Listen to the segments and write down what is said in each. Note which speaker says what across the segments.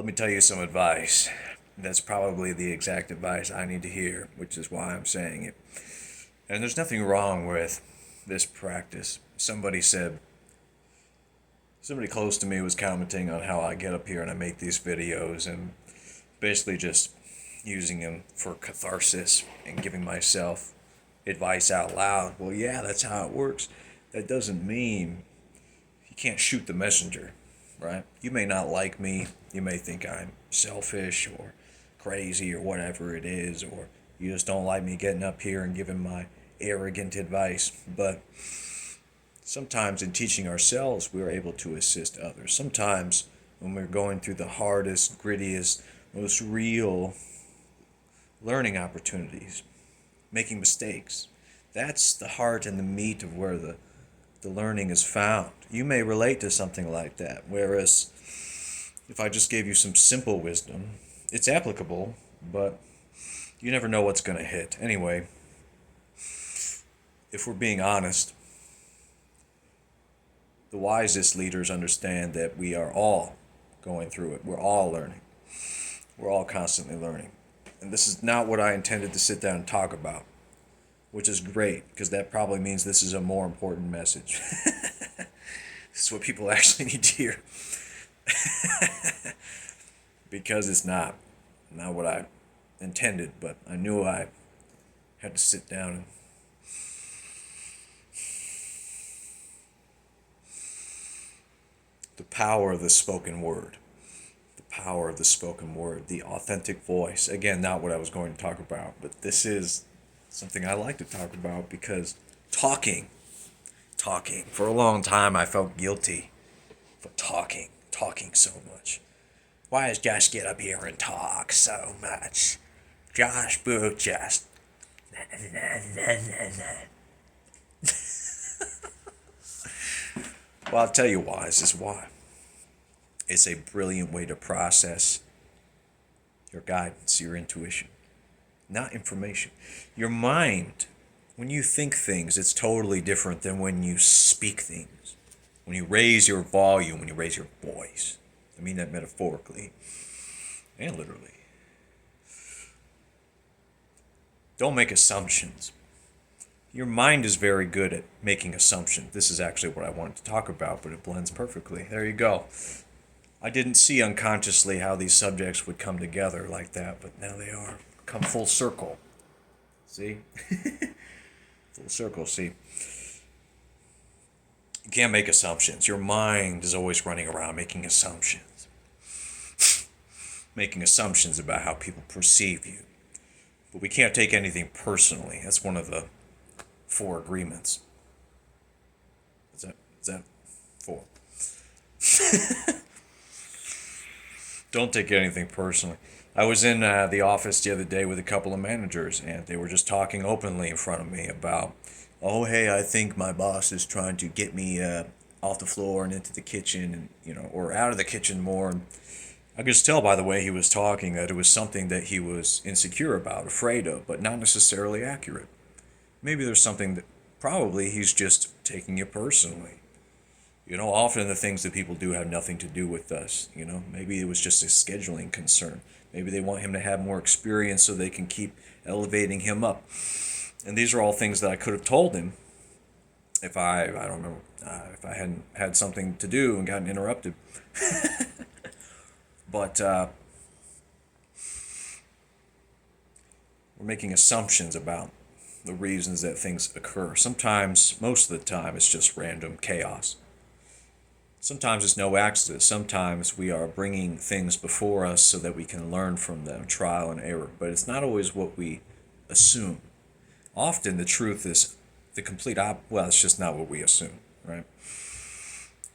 Speaker 1: Let me tell you some advice. That's probably the exact advice I need to hear, which is why I'm saying it. And there's nothing wrong with this practice. Somebody close to me was commenting on how I get up here and I make these videos and basically just using them for catharsis and giving myself advice out loud. Well, yeah, that's how it works. That doesn't mean you can't shoot the messenger, right? You may not like me. You may think I'm selfish or crazy or whatever it is, or you just don't like me getting up here and giving my arrogant advice. But sometimes in teaching ourselves, we're able to assist others. Sometimes when we're going through the hardest, grittiest, most real learning opportunities, making mistakes, that's the heart and the meat of where the learning is found. You may relate to something like that, whereas if I just gave you some simple wisdom, it's applicable, but you never know what's going to hit. Anyway, if we're being honest, the wisest leaders understand that we are all going through it. We're all learning. We're all constantly learning. And this is not what I intended to sit down and talk about, which is great, because that probably means this is a more important message. This is what people actually need to hear. Because it's not what I intended, but I knew I had to sit down and the power of the spoken word. The power of the spoken word, the authentic voice. Again, not what I was going to talk about, but this is something I like to talk about because talking. For a long time I felt guilty for talking so much. Why does Josh get up here and talk so much? Josh Booth just. Well, I'll tell you why. This is why. It's a brilliant way to process your guidance, your intuition, not information. Your mind, when you think things, it's totally different than when you speak things. When you raise your volume, when you raise your voice. I mean that metaphorically and literally. Don't make assumptions. Your mind is very good at making assumptions. This is actually what I wanted to talk about, but it blends perfectly. There you go. I didn't see unconsciously how these subjects would come together like that, but now they are. Come full circle. See? Full circle, see? You can't make assumptions. Your mind is always running around making assumptions. Making assumptions about how people perceive you. But we can't take anything personally. That's one of the 4 agreements. Is that 4? Don't take anything personally. I was in the office the other day with a couple of managers, and they were just talking openly in front of me about, oh, hey, I think my boss is trying to get me off the floor and into the kitchen, and or out of the kitchen more. And I could just tell by the way he was talking that it was something that he was insecure about, afraid of, but not necessarily accurate. Maybe there's something that probably he's just taking it personally. Often the things that people do have nothing to do with us. Maybe it was just a scheduling concern. Maybe they want him to have more experience so they can keep elevating him up. And these are all things that I could have told him if I don't remember, if I hadn't had something to do and gotten interrupted. But we're making assumptions about the reasons that things occur. Sometimes, most of the time, it's just random chaos. Sometimes it's no accident. Sometimes we are bringing things before us so that we can learn from them, trial and error. But it's not always what we assume. Often the truth is the complete well, it's just not what we assume, right?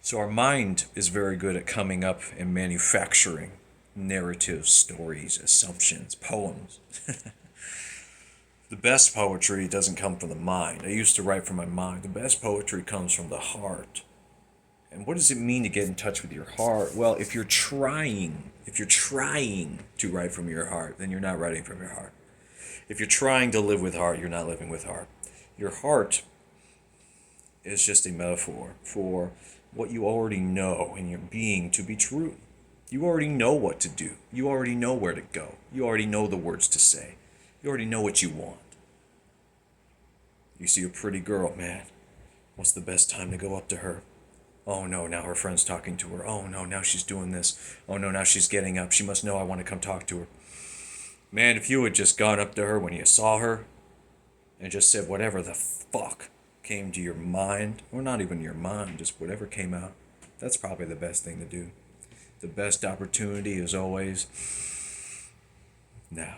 Speaker 1: So our mind is very good at coming up and manufacturing narratives, stories, assumptions, poems. The best poetry doesn't come from the mind. I used to write from my mind. The best poetry comes from the heart. And what does it mean to get in touch with your heart? Well, if you're trying to write from your heart, then you're not writing from your heart. If you're trying to live with heart, you're not living with heart. Your heart is just a metaphor for what you already know in your being to be true. You already know what to do. You already know where to go. You already know the words to say. You already know what you want. You see a pretty girl, man. What's the best time to go up to her? Oh no, now her friend's talking to her. Oh no, now she's doing this. Oh no, now she's getting up. She must know I want to come talk to her. Man, if you had just gone up to her when you saw her and just said whatever the fuck came to your mind, or not even your mind, just whatever came out, that's probably the best thing to do. The best opportunity is always now.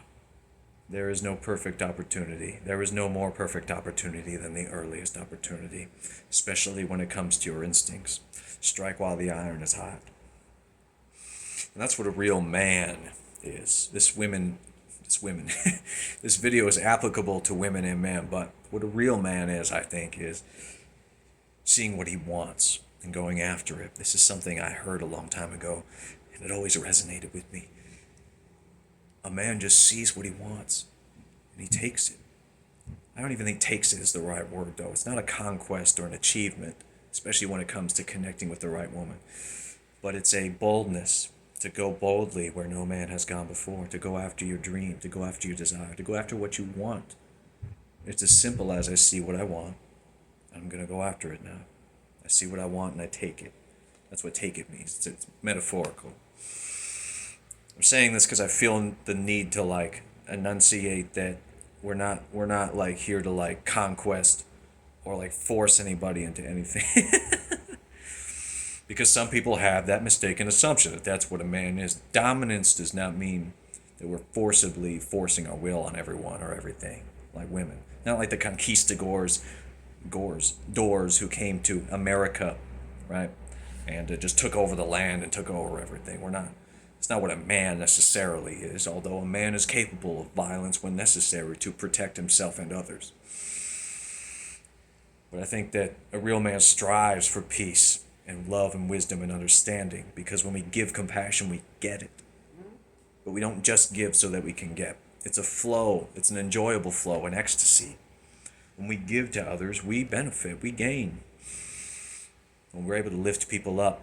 Speaker 1: There is no perfect opportunity. There is no more perfect opportunity than the earliest opportunity, especially when it comes to your instincts. Strike while the iron is hot. And that's what a real man is. This video is applicable to women and men, but what a real man is, I think, is seeing what he wants and going after it. This is something I heard a long time ago, and it always resonated with me. A man just sees what he wants, and he takes it. I don't even think takes it is the right word, though. It's not a conquest or an achievement, especially when it comes to connecting with the right woman. But it's a boldness to go boldly where no man has gone before, to go after your dream, to go after your desire, to go after what you want. It's as simple as I see what I want, I'm going to go after it now. I see what I want and I take it. That's what take it means. It's metaphorical. I'm saying this because I feel the need to like enunciate that we're not like here to like conquest or like force anybody into anything. Because some people have that mistaken assumption that that's what a man is. Dominance does not mean that we're forcibly forcing our will on everyone or everything, like women. Not like the conquistadors, doors who came to America, right? And just took over the land and took over everything. It's not what a man necessarily is, although a man is capable of violence when necessary to protect himself and others. But I think that a real man strives for peace and love and wisdom and understanding, because when we give compassion, we get it. But we don't just give so that we can get. It's a flow. It's an enjoyable flow, an ecstasy. When we give to others, we benefit, we gain. When we're able to lift people up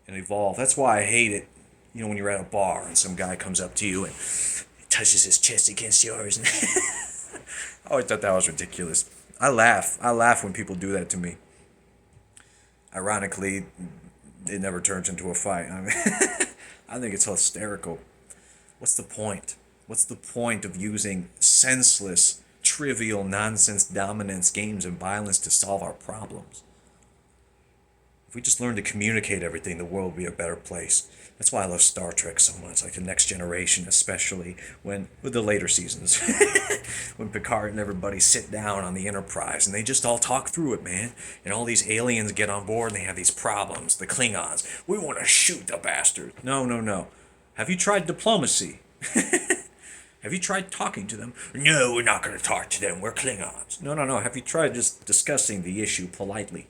Speaker 1: and evolve. That's why I hate it, when you're at a bar and some guy comes up to you and touches his chest against yours. I always thought that was ridiculous. I laugh when people do that to me. Ironically, it never turns into a fight. I think it's hysterical. What's the point? What's the point of using senseless, trivial, nonsense dominance, games, and violence to solve our problems? If we just learn to communicate everything, the world would be a better place. That's why I love Star Trek so much, like The Next Generation, especially with the later seasons. When Picard and everybody sit down on the Enterprise and they just all talk through it, man. And all these aliens get on board and they have these problems. The Klingons, we want to shoot the bastard. No. Have you tried diplomacy? Have you tried talking to them? No, we're not going to talk to them. We're Klingons. No. Have you tried just discussing the issue politely?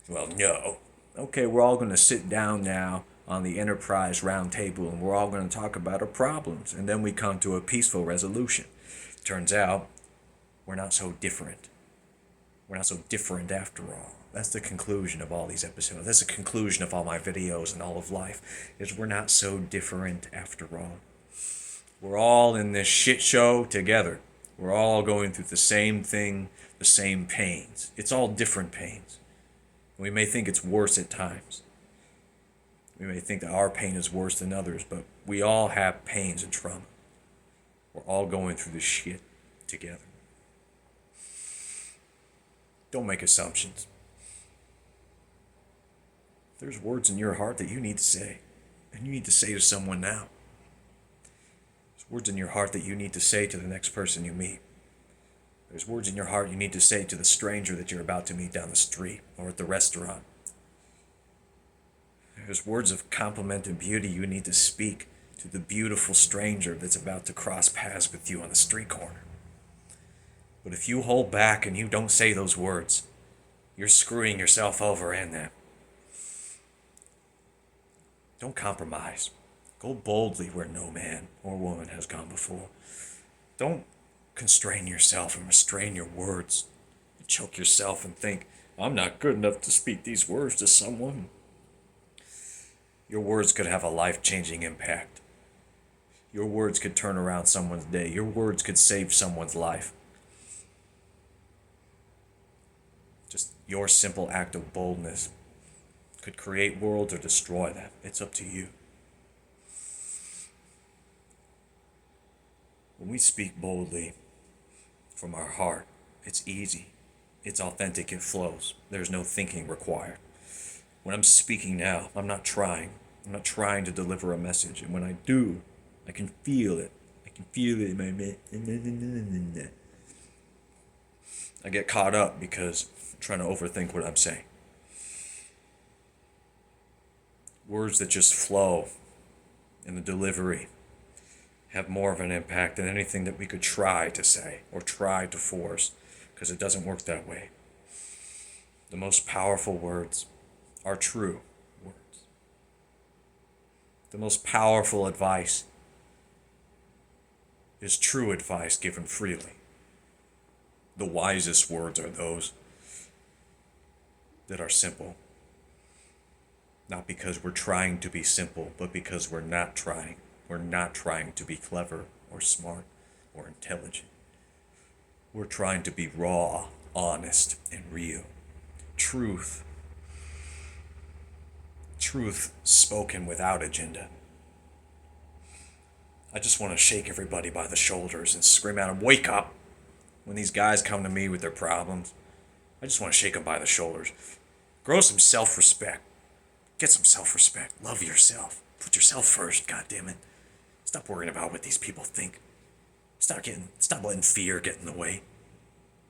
Speaker 1: Well, no. Okay, we're all going to sit down now on the Enterprise round table and we're all going to talk about our problems. And then we come to a peaceful resolution. Turns out, we're not so different. We're not so different after all. That's the conclusion of all these episodes. That's the conclusion of all my videos and all of life, is we're not so different after all. We're all in this shit show together. We're all going through the same thing, the same pains. It's all different pains. We may think it's worse at times. We may think that our pain is worse than others, but we all have pains and trauma. We're all going through this shit together. Don't make assumptions. There's words in your heart that you need to say, and you need to say to someone now. There's words in your heart that you need to say to the next person you meet. There's words in your heart you need to say to the stranger that you're about to meet down the street or at the restaurant. There's words of compliment and beauty you need to speak to the beautiful stranger that's about to cross paths with you on the street corner. But if you hold back and you don't say those words, you're screwing yourself over and them. Don't compromise. Go boldly where no man or woman has gone before. Don't constrain yourself and restrain your words. Choke yourself and think, I'm not good enough to speak these words to someone. Your words could have a life-changing impact. Your words could turn around someone's day. Your words could save someone's life. Just your simple act of boldness could create worlds or destroy them. It's up to you. When we speak boldly from our heart, it's easy. It's authentic. It flows. There's no thinking required. When I'm speaking now, I'm not trying. I'm not trying to deliver a message. And when I do, I can feel it. I can feel it in my... I get caught up because I'm trying to overthink what I'm saying. Words that just flow in the delivery have more of an impact than anything that we could try to say or try to force, because it doesn't work that way. The most powerful words are true words. The most powerful advice is true advice given freely. The wisest words are those that are simple. Not because we're trying to be simple, but because we're not trying. We're not trying to be clever or smart or intelligent. We're trying to be raw, honest, and real. Truth. Truth spoken without agenda. I just want to shake everybody by the shoulders and scream at them, wake up! When these guys come to me with their problems, I just want to shake them by the shoulders. Grow some self-respect. Get some self-respect. Love yourself. Put yourself first, goddammit. Stop worrying about what these people think. Stop letting fear get in the way.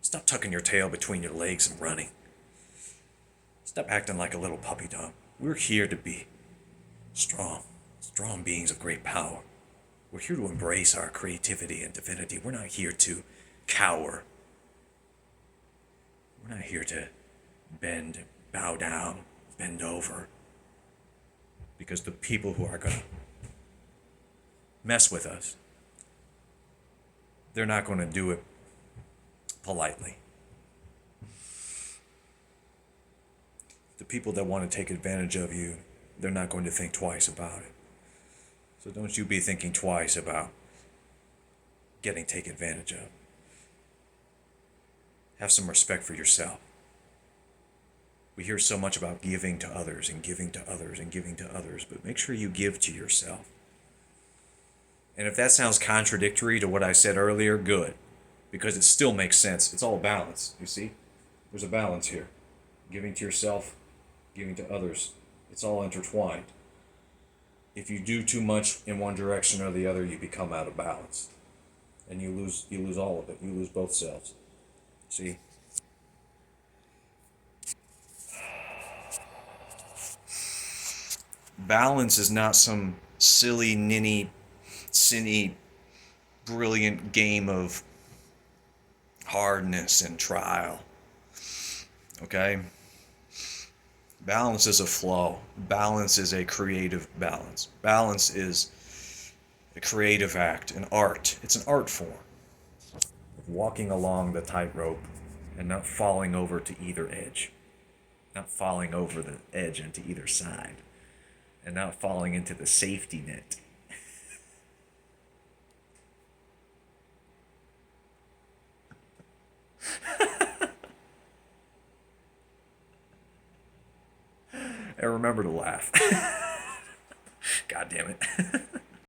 Speaker 1: Stop tucking your tail between your legs and running. Stop acting like a little puppy dog. We're here to be strong beings of great power. We're here to embrace our creativity and divinity. We're not here to cower. We're not here to bend, bow down, bend over. Because the people who are going to mess with us, they're not going to do it politely. The people that want to take advantage of you, they're not going to think twice about it. So don't you be thinking twice about getting taken advantage of. Have some respect for yourself. We hear so much about giving to others and giving to others and giving to others, but make sure you give to yourself. And if that sounds contradictory to what I said earlier, good. Because it still makes sense. It's all balance, you see? There's a balance here. Giving to yourself, giving to others. It's all intertwined. If you do too much in one direction or the other, you become out of balance. And you lose all of it. You lose both selves. See? Balance is not some silly, ninny, sinny, brilliant game of hardness and trial. Okay? Balance is a flow. Balance is a creative balance. Balance is a creative act, an art. It's an art form. Walking along the tightrope and not falling over to either edge. Not falling over the edge into either side. And not falling into the safety net. And remember to laugh. God damn it.